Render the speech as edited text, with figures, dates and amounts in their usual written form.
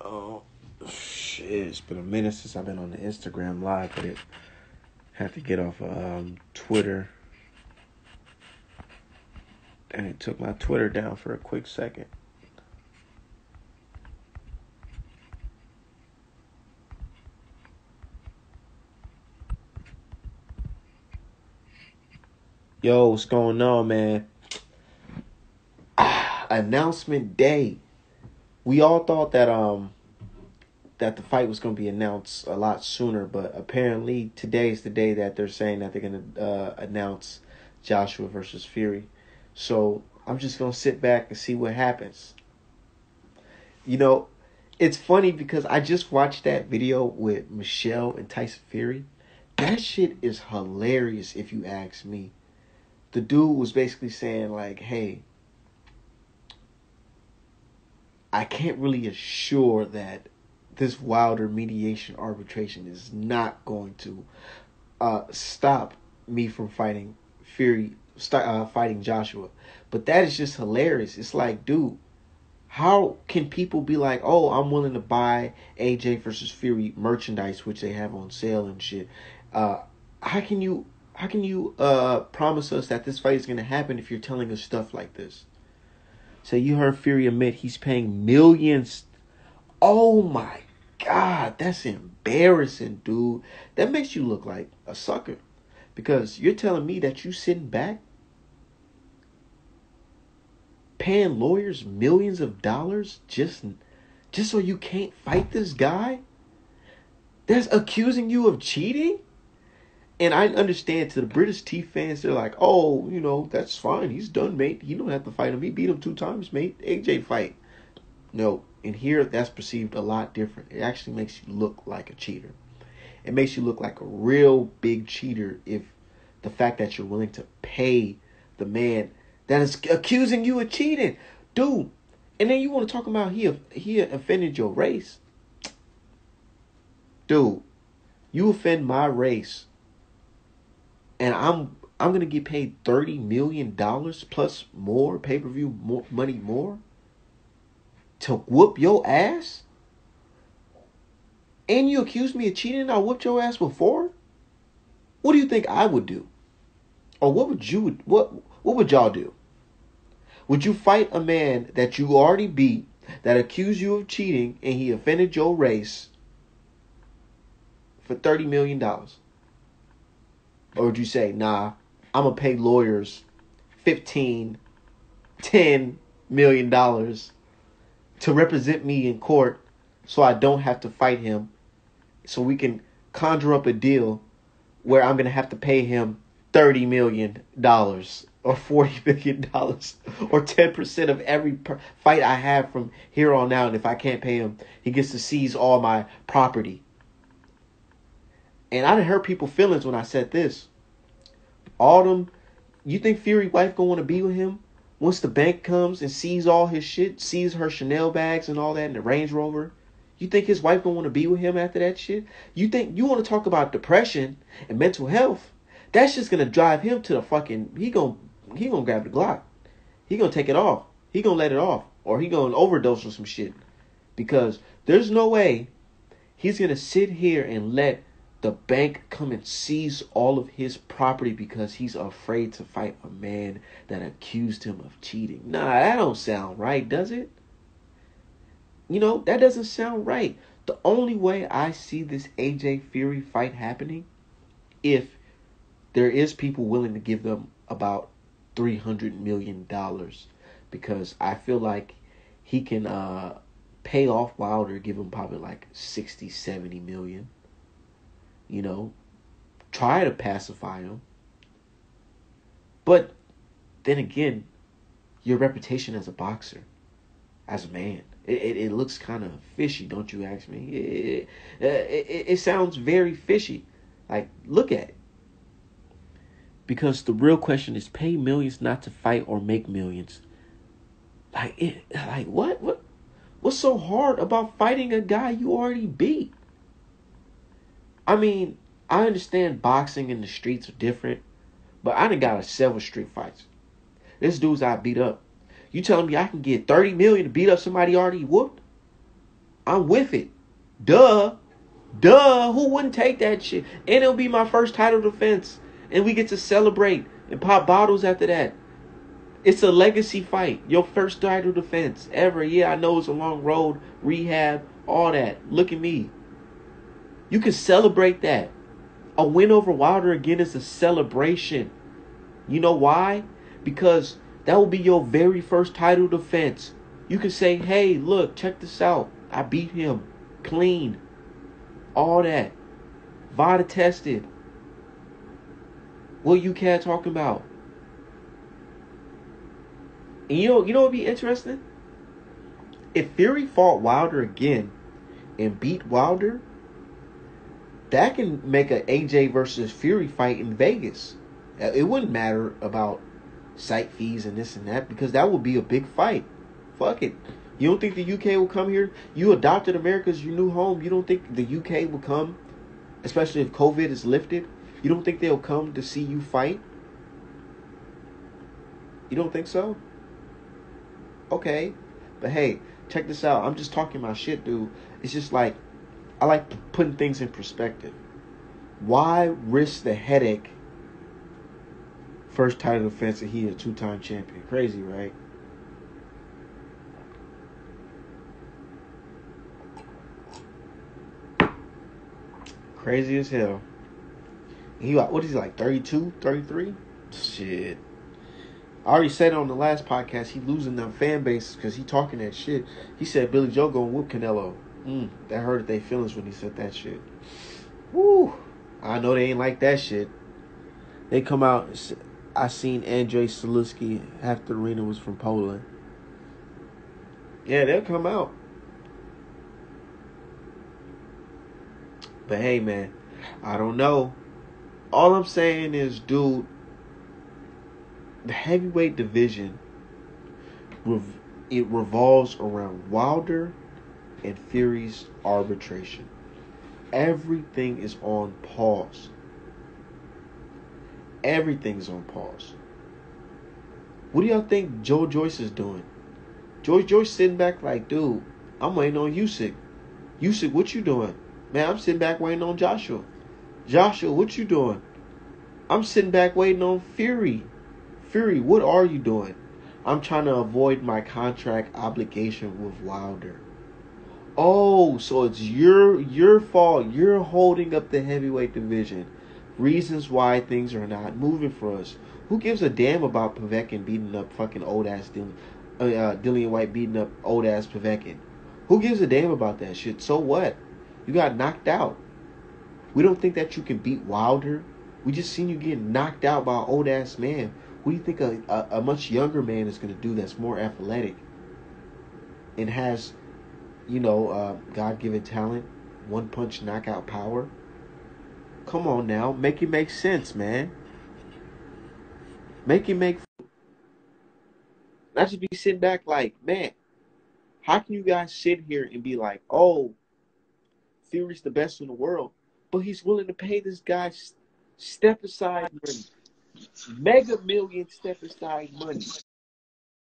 Oh, shit. It's been a minute since I've been on the Instagram live, but it had to get off Twitter. And it took my Twitter down for a quick second. Yo, what's going on, man? Announcement day. We all thought that the fight was going to be announced a lot sooner, but apparently today is the day that they're saying that they're going to announce Joshua versus Fury. So I'm just going to sit back and see what happens. You know, it's funny because I just watched that video with Michelle and Tyson Fury. That shit is hilarious if you ask me. The dude was basically saying like, hey, I can't really assure that this Wilder mediation arbitration is not going to stop me from fighting fighting Joshua. But that is just hilarious. It's like, dude, how can people be like, oh, I'm willing to buy AJ versus Fury merchandise, which they have on sale and shit. How can you promise us that this fight is going to happen if you're telling us stuff like this? So you heard Fury admit he's paying millions. Oh my God, that's embarrassing, dude. That makes you look like a sucker. Because you're telling me that you sitting back paying lawyers millions of dollars just so you can't fight this guy that's accusing you of cheating? And I understand to the British T fans, they're like, oh, you know, that's fine. He's done, mate. You don't have to fight him. He beat him 2 times, mate. AJ fight. No, and here that's perceived a lot different. It actually makes you look like a cheater. It makes you look like a real big cheater if the fact that you're willing to pay the man that is accusing you of cheating. Dude, and then you want to talk about he offended your race. Dude, you offend my race. And I'm gonna get paid $30 million plus more pay-per-view money more to whoop your ass? And you accused me of cheating and I whooped your ass before? What do you think I would do? Or what would y'all do? Would you fight a man that you already beat, that accused you of cheating, and he offended your race for $30 million? Or would you say, nah, I'm going to pay lawyers $15, $10 million to represent me in court so I don't have to fight him, so we can conjure up a deal where I'm going to have to pay him $30 million or $40 million or 10% of every fight I have from here on out. And if I can't pay him, he gets to seize all my property. And I done hurt people's feelings when I said this. You think Fury wife gonna want to be with him once the bank comes and sees all his shit, sees her Chanel bags and all that in the Range Rover? You think his wife gonna want to be with him after that shit? You think you want to talk about depression and mental health? That's just gonna drive him to the fucking. He gonna grab the Glock. He gonna take it off. He gonna let it off, or he gonna overdose on some shit. Because there's no way he's gonna sit here and let the bank come and seize all of his property because he's afraid to fight a man that accused him of cheating. Nah, that don't sound right, does it? You know, that doesn't sound right. The only way I see this AJ Fury fight happening, if there is people willing to give them about $300 million, because I feel like he can pay off Wilder, give him probably like 60, 70 million. You know, try to pacify him. But then again, your reputation as a boxer, as a man, it looks kind of fishy, don't you ask me? It sounds very fishy. Like, look at it. Because the real question is, pay millions not to fight or make millions. Like what? What's so hard about fighting a guy you already beat? I mean, I understand boxing in the streets are different, but I done got several street fights. This dude's I beat up. You telling me I can get $30 million to beat up somebody already whooped? I'm with it. Duh. Duh. Who wouldn't take that shit? And it'll be my first title defense. And we get to celebrate and pop bottles after that. It's a legacy fight. Your first title defense ever. Yeah, I know it's a long road, rehab, all that. Look at me. You can celebrate that. A win over Wilder again is a celebration. You know why? Because that will be your very first title defense. You can say, hey, look, check this out. I beat him. Clean. All that. VADA tested. What you cat talking about? And you know what would be interesting? If Fury fought Wilder again and beat Wilder, that can make an AJ versus Fury fight in Vegas. It wouldn't matter about site fees and this and that because that would be a big fight. Fuck it. You don't think the UK will come here? You adopted America as your new home. You don't think the UK will come, especially if COVID is lifted? You don't think they'll come to see you fight? You don't think so? Okay. But hey, check this out. I'm just talking my shit, dude. It's just like, I like putting things in perspective. Why risk the headache? First title defense and he a 2-time champion. Crazy, right? Crazy as hell. He what is he like 32, 33? Shit. I already said it on the last podcast. He losing them fan base because he talking that shit. He said Billy Joe gonna whoop Canelo. That hurted their feelings when he said that shit. Woo. I know they ain't like that shit. They come out. I seen Andrzej Saluski. Half the arena was from Poland. Yeah, they'll come out. But hey, man, I don't know. All I'm saying is, dude, the heavyweight division, it revolves around Wilder and Fury's arbitration. Everything is on pause. Everything's on pause. What do y'all think Joe Joyce is doing? Joe Joyce sitting back like, dude, I'm waiting on Usyk. Usyk, what you doing? Man, I'm sitting back waiting on Joshua. Joshua, what you doing? I'm sitting back waiting on Fury. Fury, what are you doing? I'm trying to avoid my contract obligation with Wilder. Oh, so it's your fault. You're holding up the heavyweight division. Reasons why things are not moving for us. Who gives a damn about Povetkin beating up fucking old ass Dillian White beating up old ass Povetkin? Who gives a damn about that shit? So what? You got knocked out. We don't think that you can beat Wilder. We just seen you get knocked out by an old ass man. What do you think a much younger man is going to do that's more athletic and has, God-given talent, one-punch knockout power? Come on now. Make it make sense, man. Make it make... Not just be sitting back like, man, how can you guys sit here and be like, oh, Fury's the best in the world, but he's willing to pay this guy step-aside money. Mega million step-aside money.